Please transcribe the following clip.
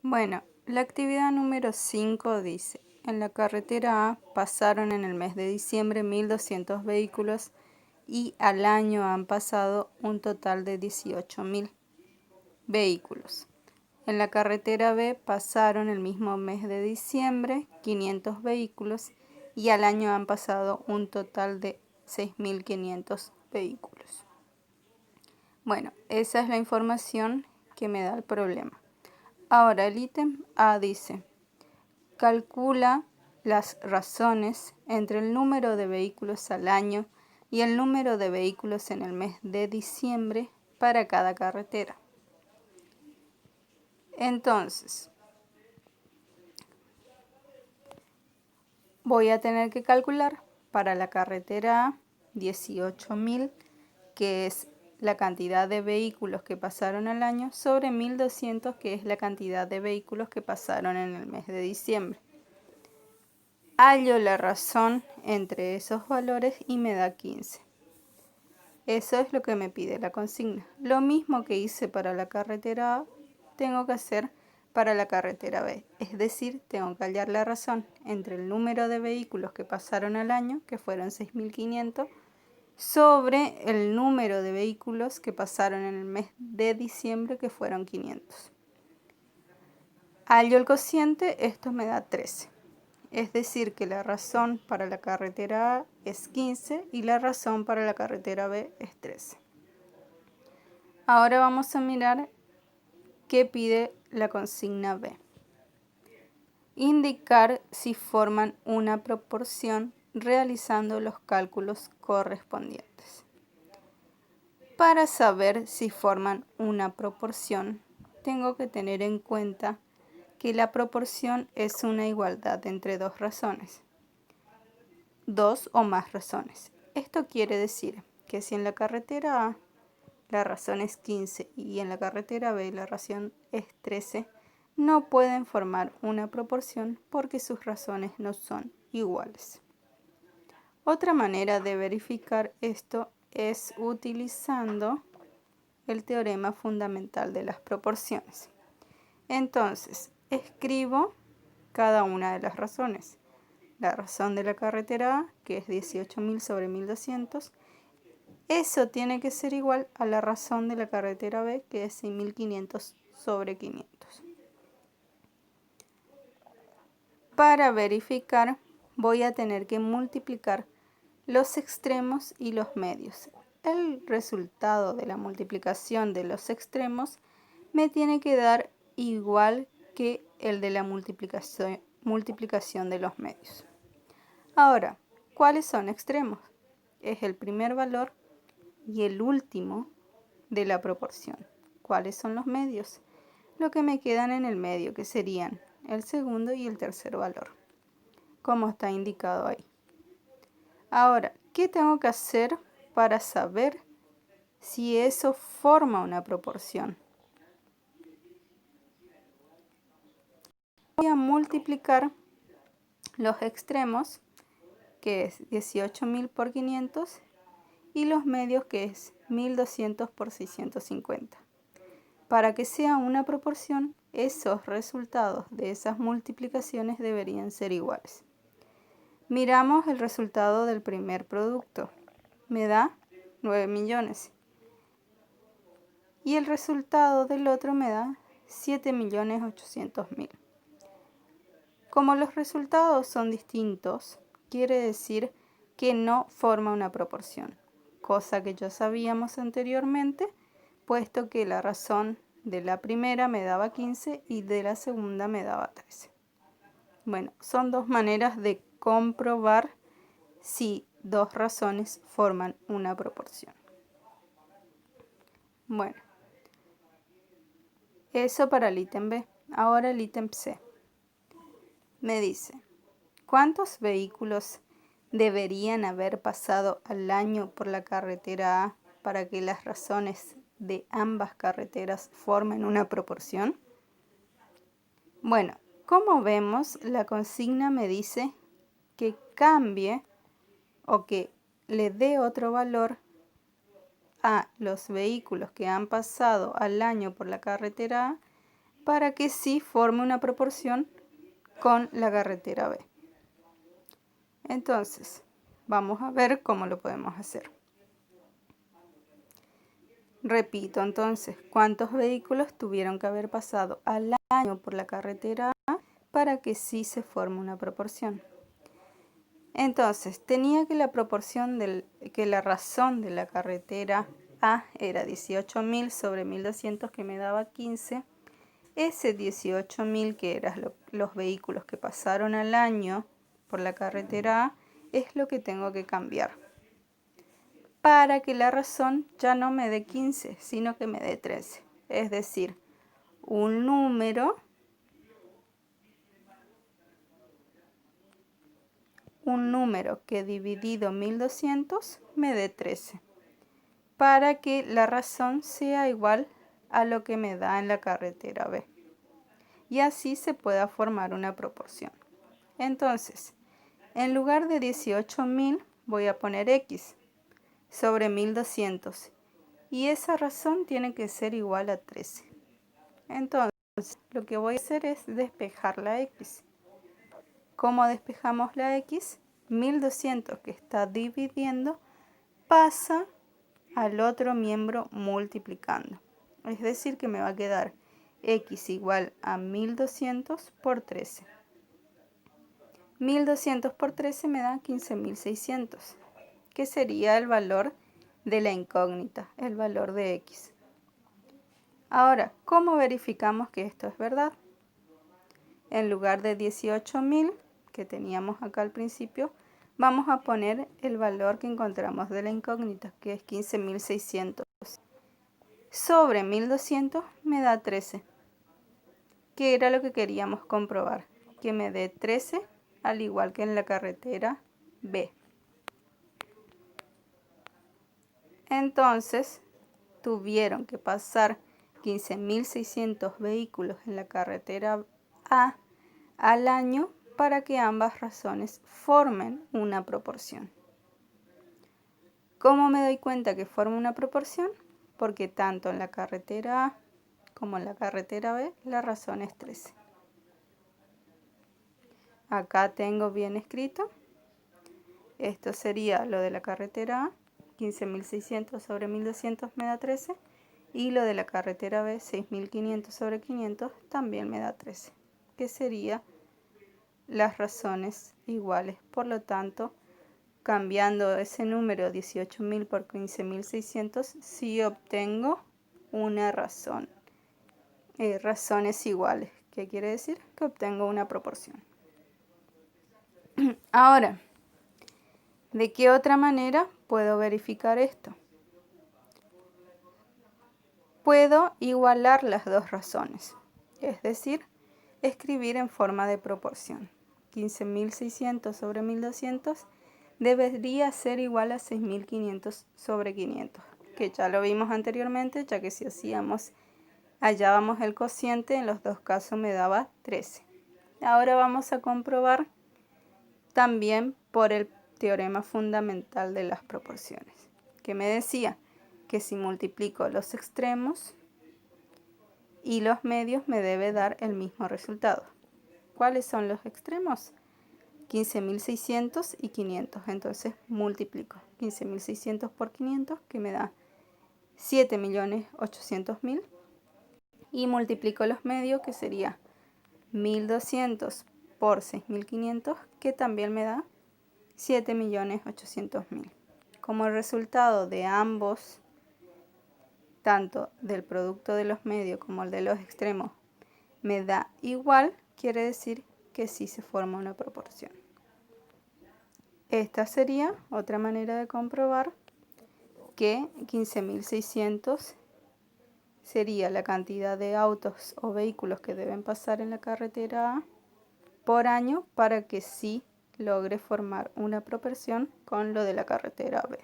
Bueno, la actividad número 5 dice, en la carretera A pasaron en el mes de diciembre 1.200 vehículos y al año han pasado un total de 18.000 vehículos. En la carretera B pasaron el mismo mes de diciembre 500 vehículos y al año han pasado un total de 6.500 vehículos. Bueno, esa es la información que me da el problema. Ahora el ítem A dice, calcula las razones entre el número de vehículos al año y el número de vehículos en el mes de diciembre para cada carretera. Entonces, voy a tener que calcular para la carretera A 18.000, que es la cantidad de vehículos que pasaron al año, sobre 1.200, que es la cantidad de vehículos que pasaron en el mes de diciembre. Hallo la razón entre esos valores y me da 15. Eso es lo que me pide la consigna. Lo mismo que hice para la carretera A, tengo que hacer para la carretera B. Es decir, tengo que hallar la razón entre el número de vehículos que pasaron al año, que fueron 6.500, sobre el número de vehículos que pasaron en el mes de diciembre, que fueron 500. Hallo el cociente, esto me da 13. Es decir, que la razón para la carretera A es 15 y la razón para la carretera B es 13. Ahora vamos a mirar qué pide la consigna B. Indicar si forman una proporción realizando los cálculos correspondientes. Para saber si forman una proporción, tengo que tener en cuenta que la proporción es una igualdad entre dos razones. Dos o más razones. Esto quiere decir que si en la carretera A la razón es 15 y en la carretera B la razón es 13, no pueden formar una proporción porque sus razones no son iguales. Otra manera de verificar esto es utilizando el teorema fundamental de las proporciones. Entonces, escribo cada una de las razones. La razón de la carretera A, que es 18.000 sobre 1.200, eso tiene que ser igual a la razón de la carretera B, que es 6.500 sobre 500. Para verificar, voy a tener que multiplicar los extremos y los medios. El resultado de la multiplicación de los extremos me tiene que dar igual que el de la multiplicación de los medios. Ahora, ¿cuáles son extremos? Es el primer valor y el último de la proporción. ¿Cuáles son los medios? Lo que me quedan en el medio, que serían el segundo y el tercer valor, como está indicado ahí. Ahora, ¿qué tengo que hacer para saber si eso forma una proporción? Voy a multiplicar los extremos, que es 18.000 por 500, y los medios, que es 1.200 por 650. Para que sea una proporción, esos resultados de esas multiplicaciones deberían ser iguales. Miramos el resultado del primer producto. Me da 9 millones. Y el resultado del otro me da 7.800.000. Como los resultados son distintos, quiere decir que no forma una proporción, cosa que ya sabíamos anteriormente, puesto que la razón de la primera me daba 15 y de la segunda me daba 13. Bueno, son dos maneras de comprobar si dos razones forman una proporción. Bueno, eso para el ítem B. Ahora el ítem C. Me dice, ¿cuántos vehículos deberían haber pasado al año por la carretera A para que las razones de ambas carreteras formen una proporción? Bueno, como vemos, la consigna me dice que cambie o que le dé otro valor a los vehículos que han pasado al año por la carretera A para que sí forme una proporción con la carretera B. Entonces, vamos a ver cómo lo podemos hacer. Repito entonces, ¿cuántos vehículos tuvieron que haber pasado al año por la carretera A para que sí se forme una proporción? Entonces, tenía que la razón de la carretera A era 18.000 sobre 1.200, que me daba 15. Ese 18.000, que eran los vehículos que pasaron al año por la carretera A, es lo que tengo que cambiar para que la razón ya no me dé 15, sino que me dé 13. Es decir, un número que dividido 1.200 me dé 13, para que la razón sea igual a lo que me da en la carretera B. Y así se pueda formar una proporción. Entonces, en lugar de 18.000 voy a poner X sobre 1.200. Y esa razón tiene que ser igual a 13. Entonces, lo que voy a hacer es despejar la X. ¿Cómo despejamos la X? 1.200 que está dividiendo pasa al otro miembro multiplicando. Es decir, que me va a quedar X igual a 1.200 por 13. 1.200 por 13 me da 15.600, que sería el valor de la incógnita, el valor de X. Ahora, ¿cómo verificamos que esto es verdad? En lugar de 18.000 que teníamos acá al principio, vamos a poner el valor que encontramos de la incógnita, que es 15.600. Sobre 1.200 me da 13, que era lo que queríamos comprobar, que me dé 13 al igual que en la carretera B. Entonces, tuvieron que pasar 15.600 vehículos en la carretera A al año para que ambas razones formen una proporción. ¿Cómo me doy cuenta que forma una proporción? Porque tanto en la carretera A como en la carretera B la razón es 13. Acá tengo bien escrito. Esto sería lo de la carretera A, 15.600 sobre 1.200 me da 13. Y lo de la carretera B, 6.500 sobre 500, también me da 13, que sería las razones iguales. Por lo tanto, cambiando ese número 18.000 por 15.600, sí obtengo una razón. Razones iguales. ¿Qué quiere decir? Que obtengo una proporción. Ahora, ¿de qué otra manera puedo verificar esto? Puedo igualar las dos razones, es decir, escribir en forma de proporción. 15.600 sobre 1.200 debería ser igual a 6.500 sobre 500, que ya lo vimos anteriormente, ya que si hallábamos el cociente, en los dos casos me daba 13. Ahora vamos a comprobar también por el teorema fundamental de las proporciones, que me decía que si multiplico los extremos y los medios me debe dar el mismo resultado. ¿Cuáles son los extremos? 15.600 y 500. Entonces multiplico 15.600 por 500, que me da 7.800.000. Y multiplico los medios, que sería 1.200 por 6.500, que también me da 7.800.000. Como el resultado de ambos, tanto del producto de los medios como el de los extremos, me da igual, quiere decir que sí se forma una proporción. Esta sería otra manera de comprobar que 15.600 sería la cantidad de autos o vehículos que deben pasar en la carretera A por año para que sí logre formar una proporción con lo de la carretera B.